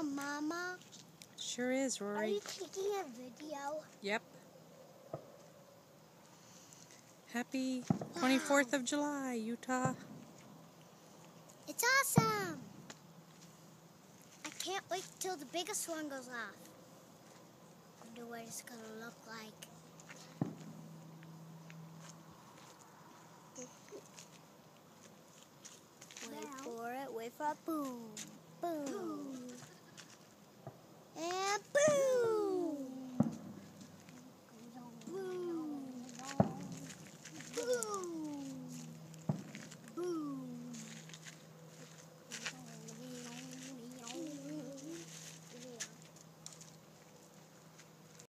Mama? Sure is, Rory. Are you taking a video? Yep. Happy 24th of July, Utah. It's awesome! I can't wait till the biggest one goes off. Wonder what it's gonna look like. Wait for it, wait for a boom.